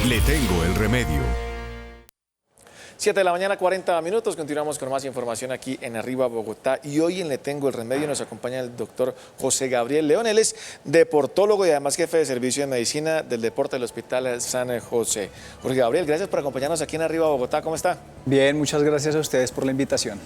Le tengo el remedio. 7 de la mañana, 40 minutos. Continuamos con más información aquí en Arriba Bogotá. Y hoy en Le Tengo el Remedio nos acompaña el doctor José Gabriel León. Él es deportólogo y además jefe de servicio de medicina del deporte del Hospital San José. Jorge Gabriel, gracias por acompañarnos aquí en Arriba Bogotá. ¿Cómo está? Bien, muchas gracias a ustedes por la invitación.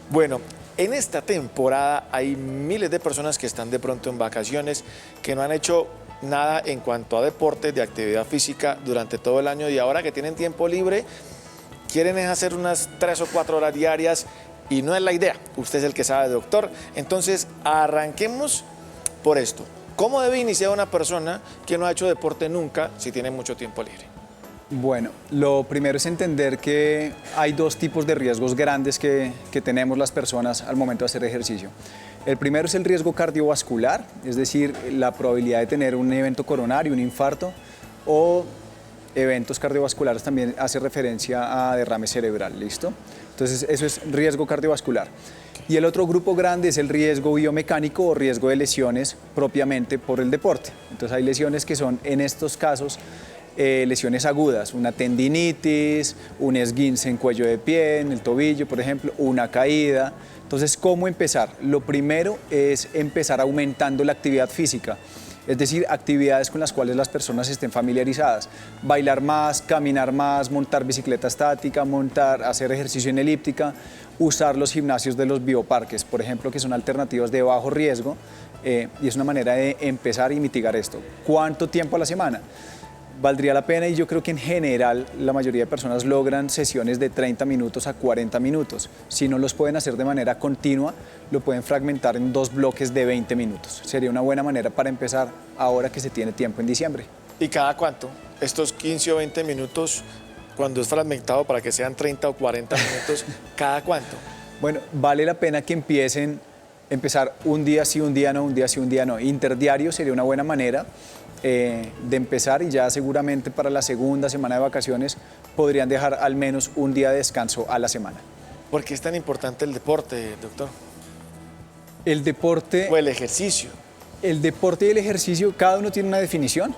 Bueno, en esta temporada hay miles de personas que están de pronto en vacaciones, que no han hecho nada en cuanto a deporte, de actividad física durante todo el año y ahora que tienen tiempo libre, quieren hacer unas 3 o 4 horas diarias y no es la idea. Usted es el que sabe, doctor. Entonces, arranquemos por esto. ¿Cómo debe iniciar una persona que no ha hecho deporte nunca si tiene mucho tiempo libre? Bueno, lo primero es entender que hay dos tipos de riesgos grandes que tenemos las personas al momento de hacer ejercicio. El primero es el riesgo cardiovascular, es decir, la probabilidad de tener un evento coronario, un infarto o eventos cardiovasculares, también hace referencia a derrame cerebral, ¿listo? Entonces eso es riesgo cardiovascular. Y el otro grupo grande es el riesgo biomecánico o riesgo de lesiones propiamente por el deporte. Entonces hay lesiones que son en estos casos lesiones agudas, una tendinitis, un esguince en cuello de pie, en el tobillo, por ejemplo, una caída. Entonces, ¿cómo empezar? Lo primero es empezar aumentando la actividad física. Es decir, actividades con las cuales las personas estén familiarizadas. Bailar más, caminar más, montar bicicleta estática, hacer ejercicio en elíptica, usar los gimnasios de los bioparques, por ejemplo, que son alternativas de bajo riesgo, y es una manera de empezar y mitigar esto. ¿Cuánto tiempo a la semana? Valdría la pena y yo creo que en general la mayoría de personas logran sesiones de 30 minutos a 40 minutos. Si no los pueden hacer de manera continua, lo pueden fragmentar en 2 bloques de 20 minutos. Sería una buena manera para empezar ahora que se tiene tiempo en diciembre. ¿Y cada cuánto? Estos 15 o 20 minutos, cuando es fragmentado para que sean 30 o 40 minutos, ¿cada cuánto? Bueno, vale la pena que empezar un día sí, un día no, un día sí, un día no. Interdiario sería una buena manera de empezar y ya seguramente para la segunda semana de vacaciones podrían dejar al menos un día de descanso a la semana. ¿Por qué es tan importante el deporte, doctor? El deporte... O el ejercicio. El deporte y el ejercicio, cada uno tiene una definición,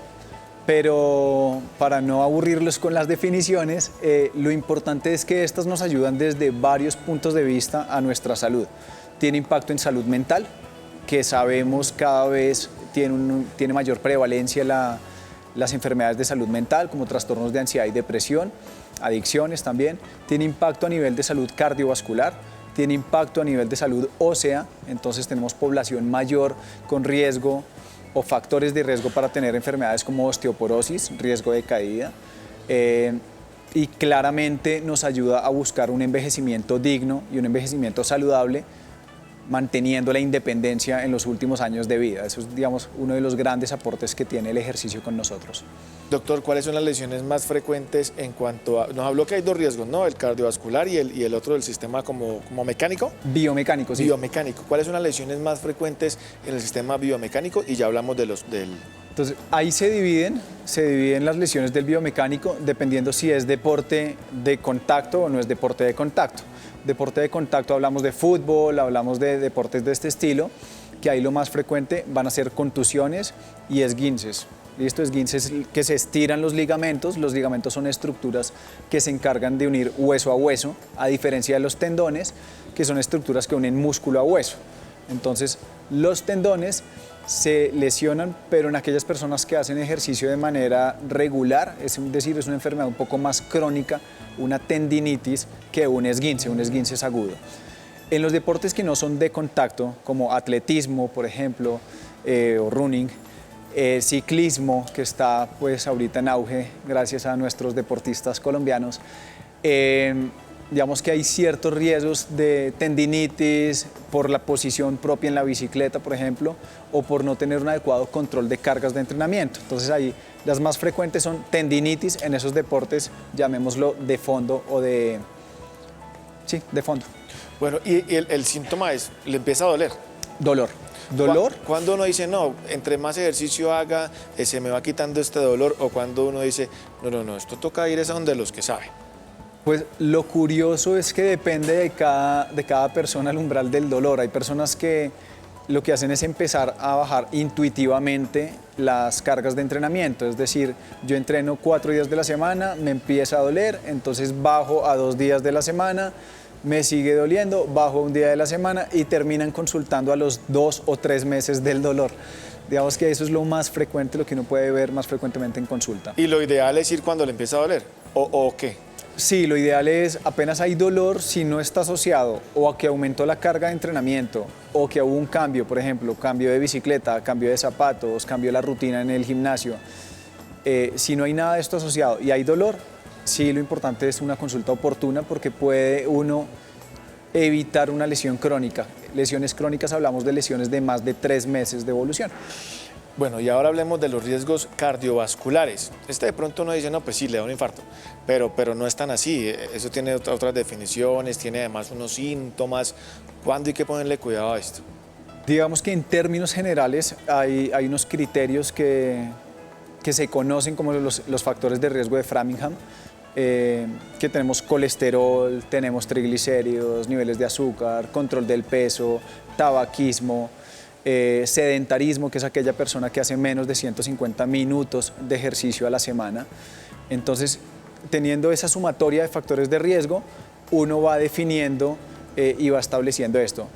pero para no aburrirlos con las definiciones, lo importante es que estas nos ayudan desde varios puntos de vista a nuestra salud. Tiene impacto en salud mental, que sabemos cada vez tiene mayor prevalencia las enfermedades de salud mental, como trastornos de ansiedad y depresión, adicciones también. Tiene impacto a nivel de salud cardiovascular, tiene impacto a nivel de salud ósea, entonces tenemos población mayor con riesgo o factores de riesgo para tener enfermedades como osteoporosis, riesgo de caída, y claramente nos ayuda a buscar un envejecimiento digno y un envejecimiento saludable, manteniendo la independencia en los últimos años de vida. Eso es, digamos, uno de los grandes aportes que tiene el ejercicio con nosotros. Doctor, ¿cuáles son las lesiones más frecuentes en cuanto a... Nos habló que hay 2 riesgos, ¿no? El cardiovascular y el otro del sistema como mecánico. Biomecánico, sí. Biomecánico. ¿Cuáles son las lesiones más frecuentes en el sistema biomecánico? Y ya hablamos del... Entonces, ahí se dividen las lesiones del biomecánico dependiendo si es deporte de contacto o no es deporte de contacto. Deporte de contacto hablamos de fútbol, hablamos de deportes de este estilo, que ahí lo más frecuente van a ser contusiones y esguinces. ¿Listo? Esguinces que se estiran los ligamentos son estructuras que se encargan de unir hueso a hueso, a diferencia de los tendones, que son estructuras que unen músculo a hueso. Entonces, los tendones se lesionan, pero en aquellas personas que hacen ejercicio de manera regular, es decir, es una enfermedad un poco más crónica, una tendinitis, que un esguince es agudo. En los deportes que no son de contacto, como atletismo, por ejemplo, o running, ciclismo, que está pues ahorita en auge gracias a nuestros deportistas colombianos, digamos que hay ciertos riesgos de tendinitis por la posición propia en la bicicleta, por ejemplo, o por no tener un adecuado control de cargas de entrenamiento. Entonces ahí las más frecuentes son tendinitis en esos deportes, llamémoslo de fondo o de... Sí, de fondo. Bueno, y el síntoma es, le empieza a doler. Dolor. ¿Dolor? Cuando uno dice, no, entre más ejercicio haga, se me va quitando este dolor, o cuando uno dice, no, esto toca ir a donde los que saben. Pues lo curioso es que depende de cada persona el umbral del dolor. Hay personas que lo que hacen es empezar a bajar intuitivamente las cargas de entrenamiento. Es decir, yo entreno 4 días de la semana, me empieza a doler, entonces bajo a 2 días de la semana, me sigue doliendo, bajo un día de la semana y terminan consultando a los 2 o 3 meses del dolor. Digamos que eso es lo más frecuente, lo que uno puede ver más frecuentemente en consulta. ¿Y lo ideal es ir cuando le empieza a doler? ¿O qué? Sí, lo ideal es apenas hay dolor, si no está asociado o a que aumentó la carga de entrenamiento o que hubo un cambio, por ejemplo, cambio de bicicleta, cambio de zapatos, cambio de la rutina en el gimnasio. Si no hay nada de esto asociado y hay dolor, sí, lo importante es una consulta oportuna porque puede uno evitar una lesión crónica. Lesiones crónicas, hablamos de lesiones de más de 3 meses de evolución. Bueno, y ahora hablemos de los riesgos cardiovasculares. De pronto uno dice, no, pues sí, le da un infarto, pero no es tan así. Eso tiene otras definiciones, tiene además unos síntomas. ¿Cuándo hay que ponerle cuidado a esto? Digamos que en términos generales hay unos criterios que se conocen como los factores de riesgo de Framingham, que tenemos colesterol, tenemos triglicéridos, niveles de azúcar, control del peso, tabaquismo, sedentarismo, que es aquella persona que hace menos de 150 minutos de ejercicio a la semana. Entonces, teniendo esa sumatoria de factores de riesgo, uno va definiendo y va estableciendo esto.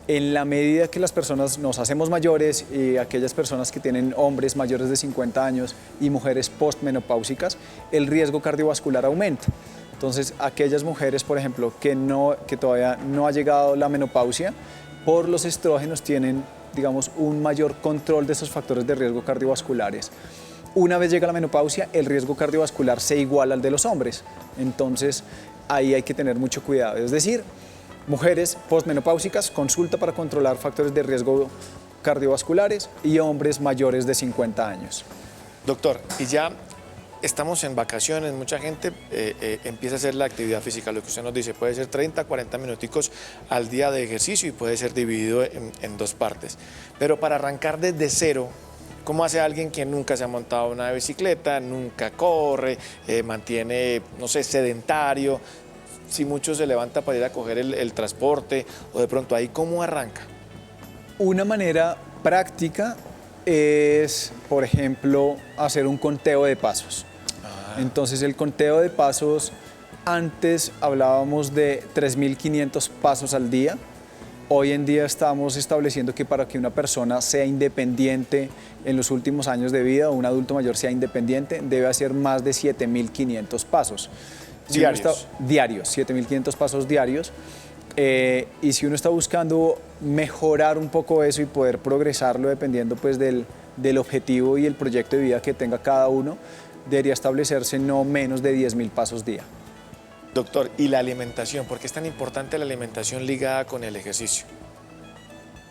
En la medida que las personas nos hacemos mayores y aquellas personas que tienen hombres mayores de 50 años y mujeres postmenopáusicas, el riesgo cardiovascular aumenta. Entonces, aquellas mujeres, por ejemplo, que todavía no ha llegado la menopausia, por los estrógenos tienen, digamos, un mayor control de esos factores de riesgo cardiovasculares. Una vez llega la menopausia, el riesgo cardiovascular se iguala al de los hombres. Entonces, ahí hay que tener mucho cuidado. Es decir, mujeres postmenopáusicas, consulta para controlar factores de riesgo cardiovasculares y hombres mayores de 50 años. Doctor, y ya estamos en vacaciones, mucha gente empieza a hacer la actividad física, lo que usted nos dice, puede ser 30, 40 minuticos al día de ejercicio y puede ser dividido en 2 partes. Pero para arrancar desde cero, ¿cómo hace alguien que nunca se ha montado una bicicleta, nunca corre, mantiene, no sé, sedentario? Si mucho se levanta para ir a coger el transporte o de pronto ahí, ¿cómo arranca? Una manera práctica es, por ejemplo, hacer un conteo de pasos. Entonces, el conteo de pasos, antes hablábamos de 3.500 pasos al día. Hoy en día estamos estableciendo que para que una persona sea independiente en los últimos años de vida o un adulto mayor sea independiente, debe hacer más de 7.500 pasos. Diarios, 7.500 pasos diarios. Y si uno está buscando mejorar un poco eso y poder progresarlo dependiendo pues, del objetivo y el proyecto de vida que tenga cada uno, debería establecerse no menos de 10.000 pasos día. Doctor, ¿y la alimentación? ¿Por qué es tan importante la alimentación ligada con el ejercicio?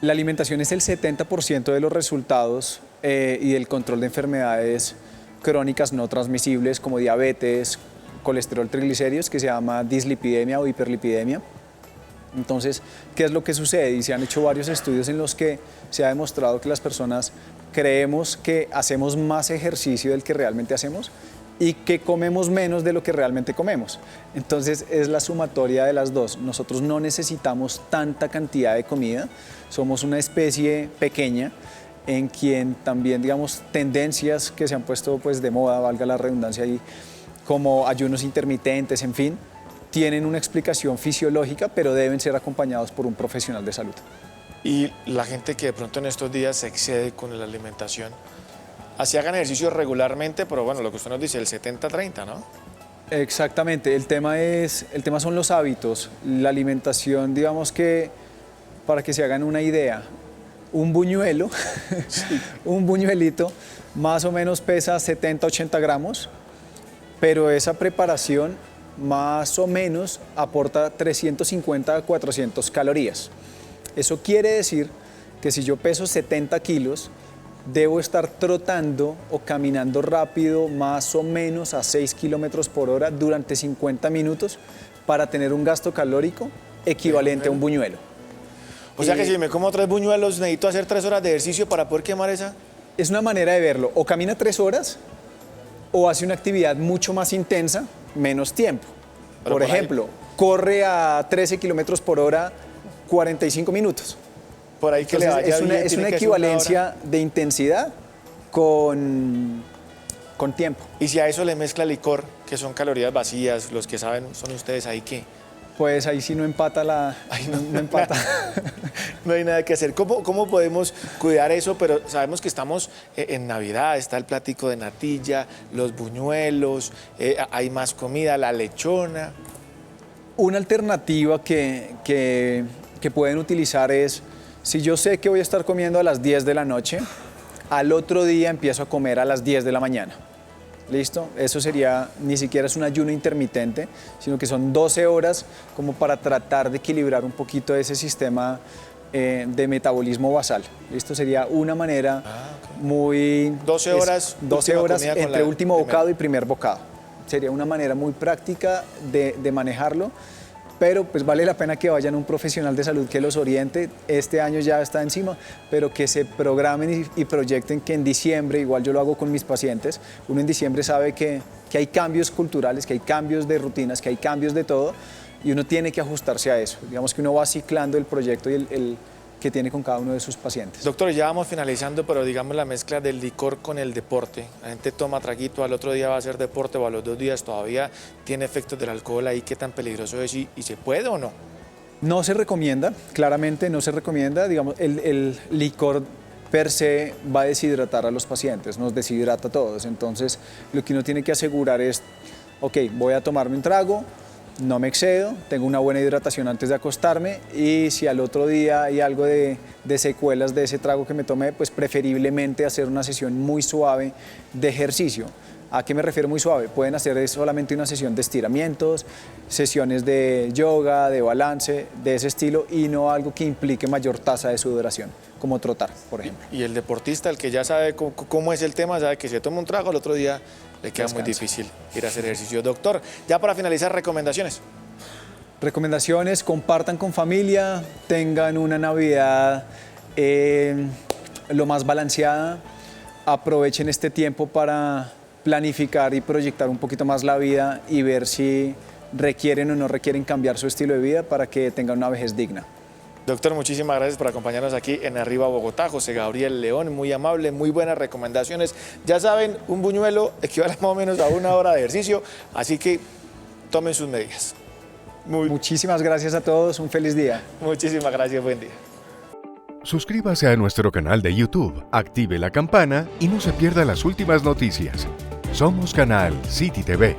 La alimentación es el 70% de los resultados y del control de enfermedades crónicas no transmisibles como diabetes, colesterol, triglicéridos, que se llama dislipidemia o hiperlipidemia. Entonces, ¿qué es lo que sucede? Y se han hecho varios estudios en los que se ha demostrado que las personas creemos que hacemos más ejercicio del que realmente hacemos y que comemos menos de lo que realmente comemos. Entonces, es la sumatoria de las dos. Nosotros no necesitamos tanta cantidad de comida, somos una especie pequeña en quien también, digamos, tendencias que se han puesto pues, de moda, valga la redundancia ahí, como ayunos intermitentes, en fin, tienen una explicación fisiológica, pero deben ser acompañados por un profesional de salud. Y la gente que de pronto en estos días se excede con la alimentación, así hagan ejercicio regularmente, pero bueno, lo que usted nos dice, el 70-30, ¿no? Exactamente, el tema son los hábitos, la alimentación, digamos que, para que se hagan una idea, un buñuelo, sí. Un buñuelito, más o menos pesa 70-80 gramos, pero esa preparación más o menos aporta 350 a 400 calorías. Eso quiere decir que si yo peso 70 kilos, debo estar trotando o caminando rápido más o menos a 6 kilómetros por hora durante 50 minutos para tener un gasto calórico equivalente a un buñuelo. O sea que si me como 3 buñuelos, necesito hacer 3 horas de ejercicio para poder quemar esa. Es una manera de verlo. O camina 3 horas o hace una actividad mucho más intensa, menos tiempo. Por ejemplo, corre a 13 kilómetros por hora 45 minutos. por ahí que le Entonces, vaya bien, es tiene una que ser 1 hora. equivalencia de intensidad con tiempo. Y si a eso le mezcla licor, que son calorías vacías, los que saben son ustedes ahí que Pues ahí sí no empata no empata. no hay nada que hacer. ¿Cómo podemos cuidar eso? Pero sabemos que estamos en Navidad, está el platico de natilla, los buñuelos, hay más comida, la lechona. Una alternativa que pueden utilizar es, si yo sé que voy a estar comiendo a las 10 de la noche, al otro día empiezo a comer a las 10 de la mañana. ¿Listo? Eso sería, ni siquiera es un ayuno intermitente, sino que son 12 horas como para tratar de equilibrar un poquito ese sistema de metabolismo basal. Esto sería una manera muy... 12 horas, 12 última horas comida con entre la último primera. bocado y primer bocado. Sería una manera muy práctica de manejarlo, pero pues vale la pena que vayan a un profesional de salud que los oriente. Este año ya está encima, pero que se programen y proyecten que en diciembre, igual yo lo hago con mis pacientes, uno en diciembre sabe que hay cambios culturales, que hay cambios de rutinas, que hay cambios de todo, y uno tiene que ajustarse a eso. Digamos que uno va ciclando el proyecto y el que tiene con cada uno de sus pacientes. Doctor, ya vamos finalizando, pero digamos la mezcla del licor con el deporte. La gente toma traguito, al otro día va a hacer deporte o a los 2 días todavía tiene efectos del alcohol ahí. ¿Qué tan peligroso es y se puede o no? No se recomienda, claramente no se recomienda. Digamos, el licor per se va a deshidratar a los pacientes, nos deshidrata a todos. Entonces, lo que uno tiene que asegurar es, ok, voy a tomarme un trago, no me excedo, tengo una buena hidratación antes de acostarme, y si al otro día hay algo de secuelas de ese trago que me tomé, pues preferiblemente hacer una sesión muy suave de ejercicio. ¿A qué me refiero muy suave? Pueden hacer solamente una sesión de estiramientos, sesiones de yoga, de balance, de ese estilo, y no algo que implique mayor tasa de sudoración, como trotar, por ejemplo. Y el deportista, el que ya sabe cómo es el tema, sabe que si toma un trago, al otro día le queda muy difícil ir a hacer ejercicio. Doctor, ya para finalizar, recomendaciones. Recomendaciones: compartan con familia, tengan una Navidad lo más balanceada, aprovechen este tiempo para planificar y proyectar un poquito más la vida y ver si requieren o no requieren cambiar su estilo de vida para que tengan una vejez digna. Doctor, muchísimas gracias por acompañarnos aquí en Arriba Bogotá. José Gabriel León, muy amable, muy buenas recomendaciones. Ya saben, un buñuelo equivale más o menos a 1 hora de ejercicio, así que tomen sus medidas. Muchísimas gracias a todos, un feliz día. Muchísimas gracias, buen día. Suscríbase a nuestro canal de YouTube, active la campana y no se pierda las últimas noticias. Somos Canal City TV.